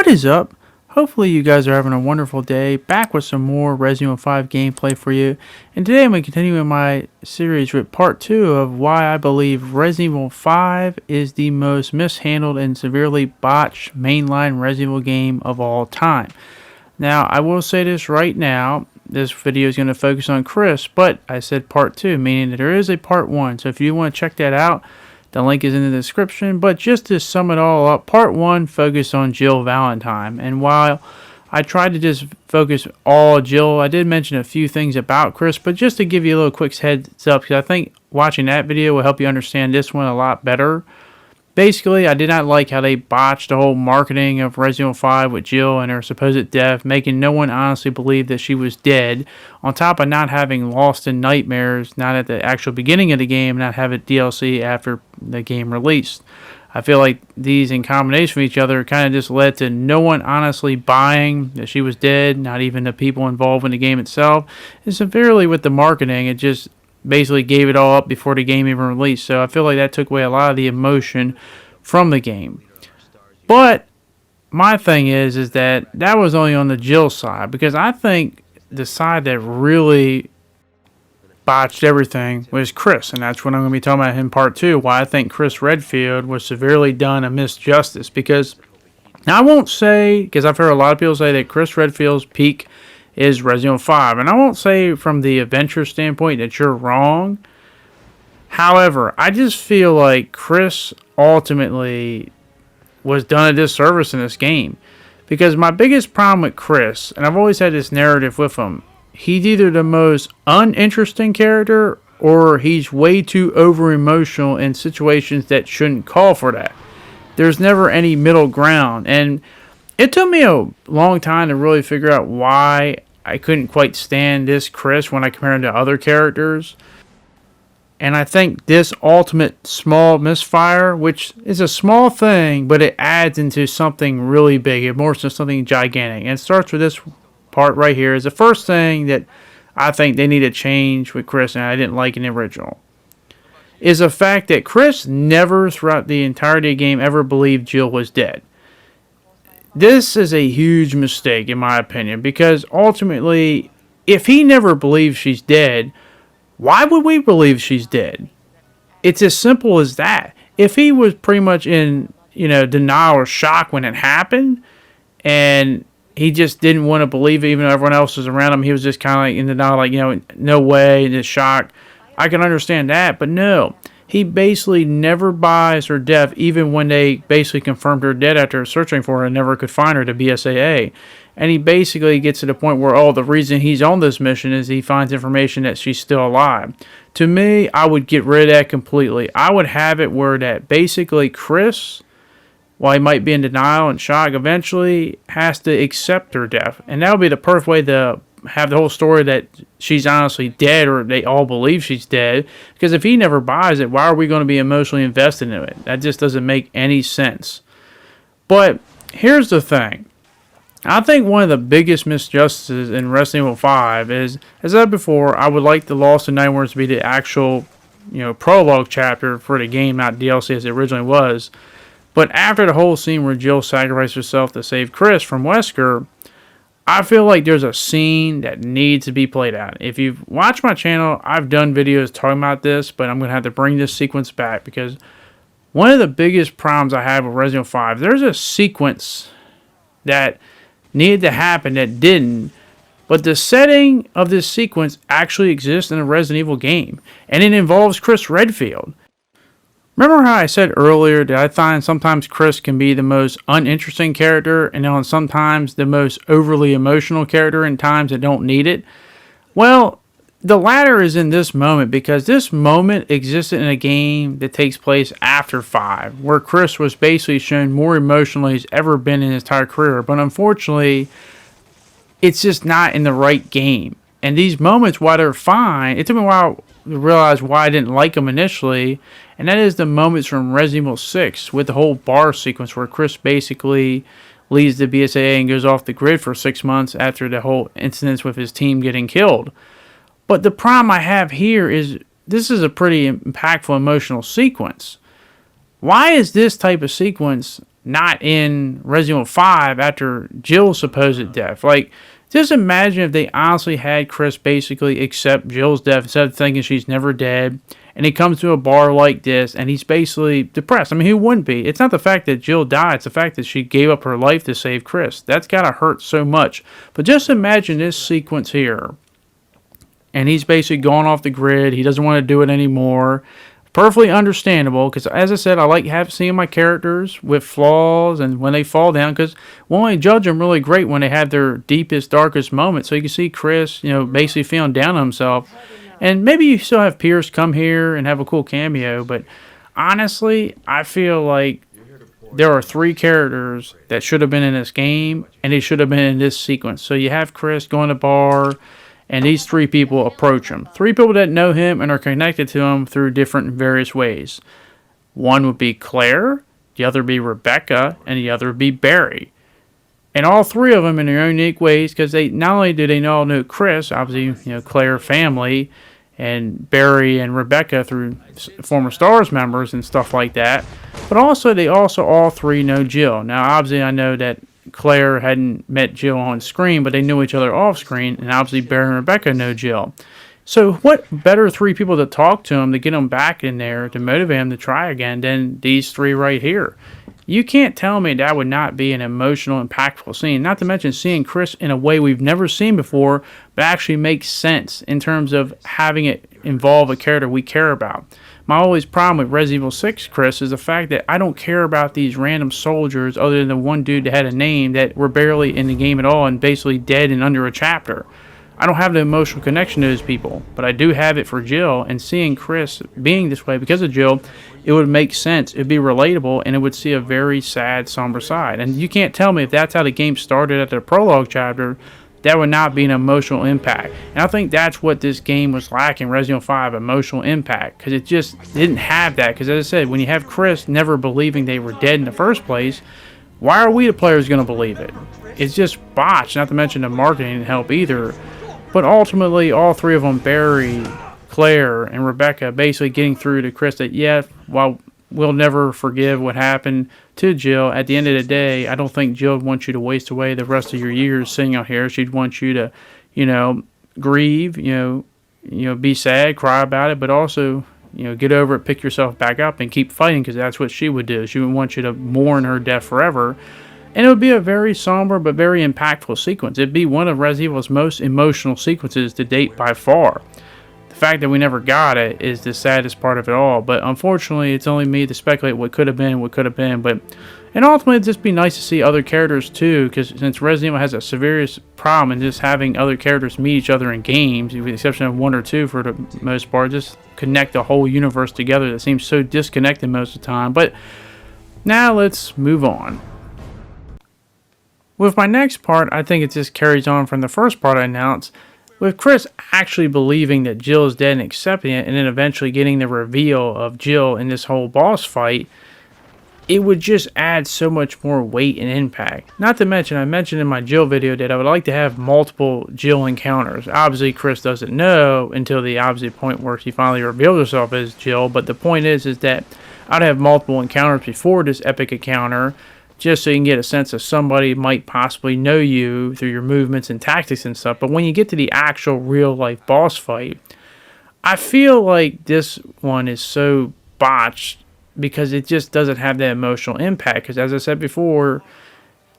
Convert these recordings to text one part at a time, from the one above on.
What is up? Hopefully you guys are having a wonderful day. Back with some more Resident Evil 5 gameplay for you. And today I'm going to continue in my series with part 2 of why I believe Resident Evil 5 is the most mishandled and severely botched mainline Resident Evil game of all time. Now, I will say this right now. This video is going to focus on Chris, but I said part 2, meaning that there is a part 1. So if you want to check that out, the link is in the description. But just to sum it all up, part 1 focused on Jill Valentine. And while I tried to just focus all Jill, I did mention a few things about Chris. But just to give you a little quick heads up, because I think watching that video will help you understand this one a lot better. Basically, I did not like how they botched the whole marketing of Resident Evil 5 with Jill and her supposed death, making no one honestly believe that she was dead, on top of not having Lost in Nightmares, not at the actual beginning of the game, not having DLC after the game released. I feel like these in combination with each other kind of just led to no one honestly buying that she was dead, not even the people involved in the game itself. And severely with the marketing, it just basically gave it all up before the game even released. So I feel like that took away a lot of the emotion from the game. But my thing is that was only on the Jill side, because I think the side that really botched everything was Chris, and that's what I'm going to be talking about in part 2, why I think Chris Redfield was severely done a misjustice. Because now I won't say, because I've heard a lot of people say that Chris Redfield's peak is Resident Evil 5. And I won't say from the adventure standpoint that you're wrong. However, I just feel like Chris ultimately was done a disservice in this game. Because my biggest problem with Chris, and I've always had this narrative with him, he's either the most uninteresting character or he's way too over-emotional in situations that shouldn't call for that. There's never any middle ground. And it took me a long time to really figure out why I couldn't quite stand this Chris when I compare him to other characters. And I think this ultimate small misfire, which is a small thing, but it adds into something really big. It morphs into something gigantic. And it starts with this part right here. Is the first thing that I think they need to change with Chris, and I didn't like in the original, is the fact that Chris never throughout the entirety of the game ever believed Jill was dead. This is a huge mistake, in my opinion, because ultimately, if he never believes she's dead, why would we believe she's dead? It's as simple as that. If he was pretty much in, denial or shock when it happened, and he just didn't want to believe it, even though everyone else was around him, he was just kind of like in denial, no way, and just shocked. I can understand that, but no. He basically never buys her death, even when they basically confirmed her dead after searching for her and never could find her to BSAA. And he basically gets to the point where, the reason he's on this mission is he finds information that she's still alive. To me, I would get rid of that completely. I would have it where that basically Chris, while he might be in denial and shock, eventually has to accept her death. And that would be the perfect way to have the whole story that she's honestly dead, or they all believe she's dead. Because if he never buys it, why are we going to be emotionally invested in it? That just doesn't make any sense. But here's the thing. I think one of the biggest misjustices in Resident Evil 5 is, as I said before, I would like the Lost in Nightmares to be the actual, prologue chapter for the game, not DLC as it originally was. But after the whole scene where Jill sacrificed herself to save Chris from Wesker, I feel like there's a scene that needs to be played out. If you've watched my channel, I've done videos talking about this, but I'm going to have to bring this sequence back, because one of the biggest problems I have with Resident Evil 5, there's a sequence that needed to happen that didn't, but the setting of this sequence actually exists in a Resident Evil game, and it involves Chris Redfield. Remember how I said earlier that I find sometimes Chris can be the most uninteresting character, and then sometimes the most overly emotional character in times that don't need it? Well, the latter is in this moment, because this moment existed in a game that takes place after 5, where Chris was basically shown more emotional than he's ever been in his entire career. But unfortunately, it's just not in the right game. And these moments, while they're fine, it took me a while to realize why I didn't like them initially, and that is the moments from Resident Evil 6 with the whole bar sequence where Chris basically leaves the BSAA and goes off the grid for 6 months after the whole incidents with his team getting killed. But the problem I have here is this is a pretty impactful emotional sequence. Why is this type of sequence not in Resident Evil 5 after Jill's supposed death. Like, just imagine if they honestly had Chris basically accept Jill's death instead of thinking she's never dead, and he comes to a bar like this, and he's basically depressed. I mean, who wouldn't be? It's not the fact that Jill died, it's the fact that she gave up her life to save Chris. That's gotta hurt so much. But just imagine this sequence here, and he's basically gone off the grid, he doesn't want to do it anymore. Perfectly understandable, because as I said, I like seeing my characters with flaws and when they fall down, because we only judge them really great when they have their deepest, darkest moments. So you can see Chris, basically feeling down on himself. And maybe you still have Pierce come here and have a cool cameo, but honestly, I feel like there are 3 characters that should have been in this game, and they should have been in this sequence. So you have Chris going to bar, and these 3 people approach him. 3 people that know him and are connected to him through different and various ways. One would be Claire, the other would be Rebecca, and the other would be Barry. And all 3 of them in their own unique ways, because they not only do they all know Chris, obviously, Claire family, and Barry and Rebecca through former STARS members and stuff like that, but also they also all 3 know Jill. Now, obviously, I know that Claire hadn't met Jill on screen, but they knew each other off screen, and obviously Barry and Rebecca know Jill. So what better 3 people to talk to him to get him back in there to motivate him to try again than these 3 right here? You can't tell me that would not be an emotional, impactful scene. Not to mention seeing Chris in a way we've never seen before, but actually makes sense in terms of having it involve a character we care about. My always problem with Resident Evil 6, Chris, is the fact that I don't care about these random soldiers other than the one dude that had a name that were barely in the game at all and basically dead in under a chapter. I don't have the emotional connection to those people, but I do have it for Jill, and seeing Chris being this way because of Jill, it would make sense, it would be relatable, and it would see a very sad, somber side. And you can't tell me if that's how the game started at the prologue chapter, that would not be an emotional impact. And I think that's what this game was lacking, Resident Evil 5, emotional impact, because it just didn't have that. Because as I said, when you have Chris never believing they were dead in the first place, why are we the players going to believe it? It's just botched, not to mention the marketing didn't help either. But ultimately, all 3 of them, Barry, Claire, and Rebecca, basically getting through to Chris that, while we'll never forgive what happened to Jill, at the end of the day, I don't think Jill would want you to waste away the rest of your years sitting out here. She'd want you to, grieve, be sad, cry about it, but also, get over it, pick yourself back up, and keep fighting, because that's what she would do. She would want you to mourn her death forever. And it would be a very somber but very impactful sequence. It'd be one of Resident Evil's most emotional sequences to date by far. The fact that we never got it is the saddest part of it all. But unfortunately, it's only me to speculate what could have been. And ultimately, it'd just be nice to see other characters too, because since Resident Evil has a severe problem in just having other characters meet each other in games, with the exception of 1 or 2 for the most part, just connect the whole universe together that seems so disconnected most of the time. But now let's move on. With my next part, I think it just carries on from the first part I announced, with Chris actually believing that Jill is dead and accepting it, and then eventually getting the reveal of Jill in this whole boss fight. It would just add so much more weight and impact. Not to mention, I mentioned in my Jill video that I would like to have multiple Jill encounters. Obviously, Chris doesn't know until the obvious point where she finally reveals herself as Jill, but the point is that I'd have multiple encounters before this epic encounter, just so you can get a sense of somebody might possibly know you through your movements and tactics and stuff. But when you get to the actual real-life boss fight, I feel like this one is so botched because it just doesn't have that emotional impact. Because as I said before,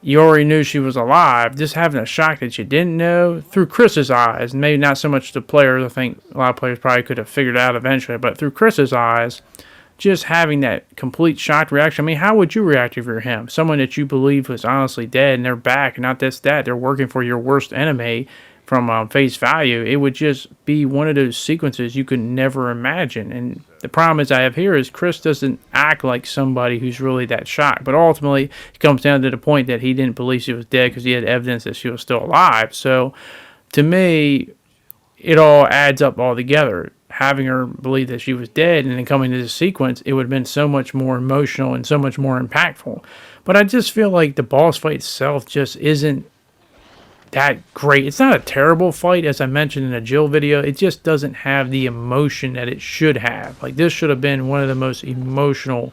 you already knew she was alive. Just having a shock that you didn't know through Chris's eyes, and maybe not so much the players. I think a lot of players probably could have figured it out eventually, but through Chris's eyes, just having that complete shocked reaction. I mean, how would you react if you're him? Someone that you believe was honestly dead, and they're back, and not just that, they're working for your worst enemy from face value. It would just be one of those sequences you could never imagine. And the problem is I have here is Chris doesn't act like somebody who's really that shocked. But ultimately, it comes down to the point that he didn't believe she was dead because he had evidence that she was still alive. So, to me, it all adds up all together. Having her believe that she was dead and then coming to this sequence, it would have been so much more emotional and so much more impactful. But I just feel like the boss fight itself just isn't that great. It's not a terrible fight, as I mentioned in a Jill video. It just doesn't have the emotion that it should have. Like, this should have been one of the most emotional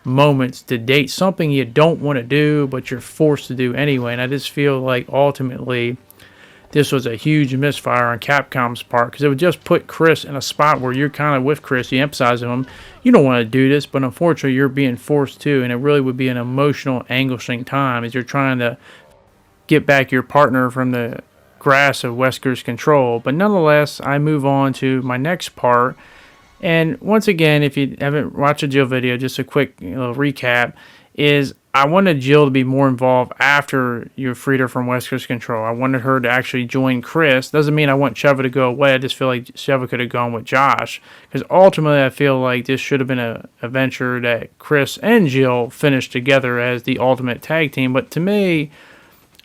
moments to date, something you don't want to do, but you're forced to do anyway. And I just feel like ultimately this was a huge misfire on Capcom's part, because it would just put Chris in a spot where you're kind of with Chris, you emphasize him, you don't want to do this, but unfortunately you're being forced to, and it really would be an emotional, anguishing time as you're trying to get back your partner from the grasp of Wesker's control. But nonetheless, I move on to my next part. And once again, if you haven't watched a Jill video, just a quick little recap, is I wanted Jill to be more involved after you freed her from Wesker's control. I wanted her to actually join Chris. Doesn't mean I want Sheva to go away. I just feel like Sheva could have gone with Josh. Because ultimately, I feel like this should have been a venture that Chris and Jill finished together as the ultimate tag team. But to me,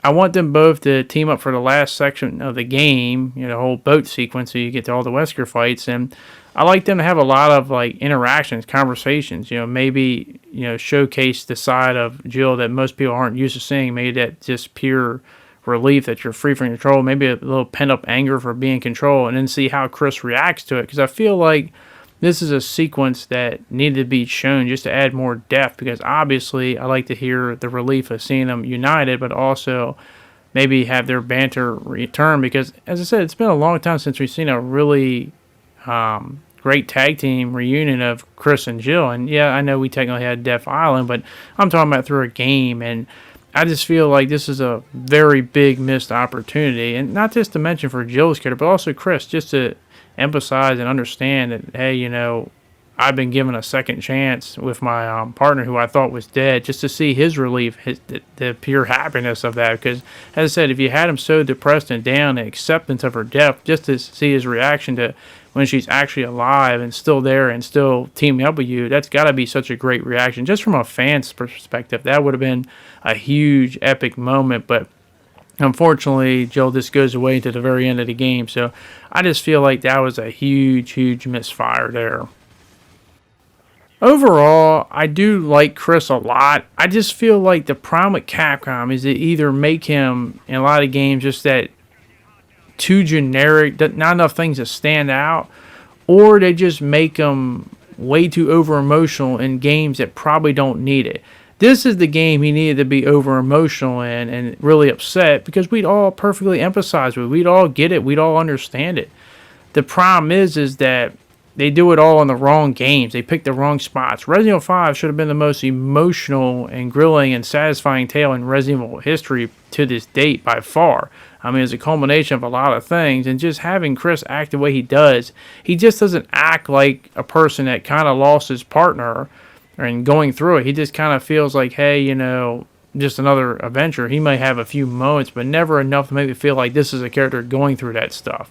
I want them both to team up for the last section of the game, the whole boat sequence, so you get to all the Wesker fights. And I like them to have a lot of interactions, conversations, maybe, showcase the side of Jill that most people aren't used to seeing. Maybe that just pure relief that you're free from control, maybe a little pent up anger for being in control, and then see how Chris reacts to it. Because I feel like this is a sequence that needed to be shown just to add more depth, because obviously I like to hear the relief of seeing them united, but also maybe have their banter return, because as I said, it's been a long time since we've seen a really great tag team reunion of Chris and Jill. And yeah, I know we technically had Death Island, but I'm talking about through a game, and I just feel like this is a very big missed opportunity. And not just to mention for Jill's character, but also Chris, just to emphasize and understand that, hey, I've been given a second chance with my partner who I thought was dead, just to see his relief, the pure happiness of that. Because, as I said, if you had him so depressed and down, the acceptance of her death, just to see his reaction to when she's actually alive and still there and still teaming up with you, that's got to be such a great reaction. Just from a fan's perspective, that would have been a huge, epic moment. But unfortunately, Jill just goes away to the very end of the game. So I just feel like that was a huge, huge misfire there. Overall, I do like Chris a lot. I just feel like the problem with Capcom is they either make him, in a lot of games, just that too generic, not enough things to stand out, or they just make him way too over-emotional in games that probably don't need it. This is the game he needed to be over-emotional in and really upset, because we'd all perfectly empathize with it. We'd all get it. We'd all understand it. The problem is that they do it all in the wrong games. They pick the wrong spots. Resident Evil 5 should have been the most emotional and grilling and satisfying tale in Resident Evil history to this date by far. I mean, it's a culmination of a lot of things, and just having Chris act the way he does, he just doesn't act like a person that kind of lost his partner and going through it. He just kind of feels like, hey, just another adventure. He may have a few moments, but never enough to make me feel like this is a character going through that stuff.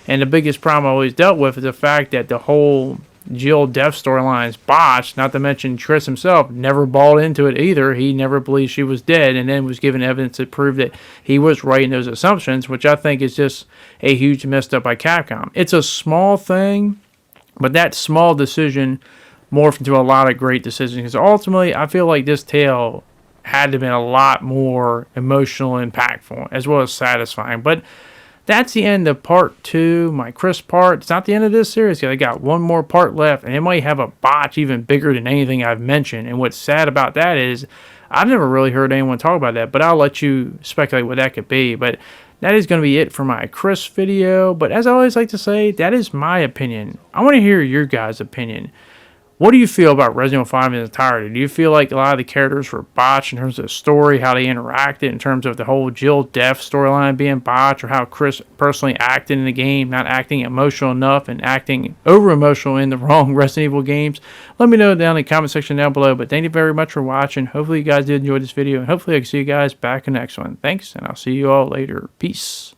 And the biggest problem I always dealt with is the fact that the whole Jill death storyline is botched, not to mention Chris himself never bought into it either. He never believed she was dead, and then was given evidence to prove that he was right in those assumptions, which I think is just a huge messed up by Capcom. It's a small thing, but that small decision morphed into a lot of great decisions, because ultimately I feel like this tale had to have been a lot more emotional and impactful, as well as satisfying. But that's the end of part 2, my Chris part. It's not the end of this series, because I got one more part left, and it might have a botch even bigger than anything I've mentioned. And what's sad about that is I've never really heard anyone talk about that, but I'll let you speculate what that could be. But that is going to be it for my Chris video. But as I always like to say, that is my opinion. I want to hear your guys' opinion. What do you feel about Resident Evil 5 in its entirety? Do you feel like a lot of the characters were botched in terms of the story, how they interacted, in terms of the whole Jill death storyline being botched, or how Chris personally acted in the game, not acting emotional enough and acting over-emotional in the wrong Resident Evil games? Let me know down in the comment section down below. But thank you very much for watching. Hopefully you guys did enjoy this video, and hopefully I can see you guys back in the next one. Thanks, and I'll see you all later. Peace.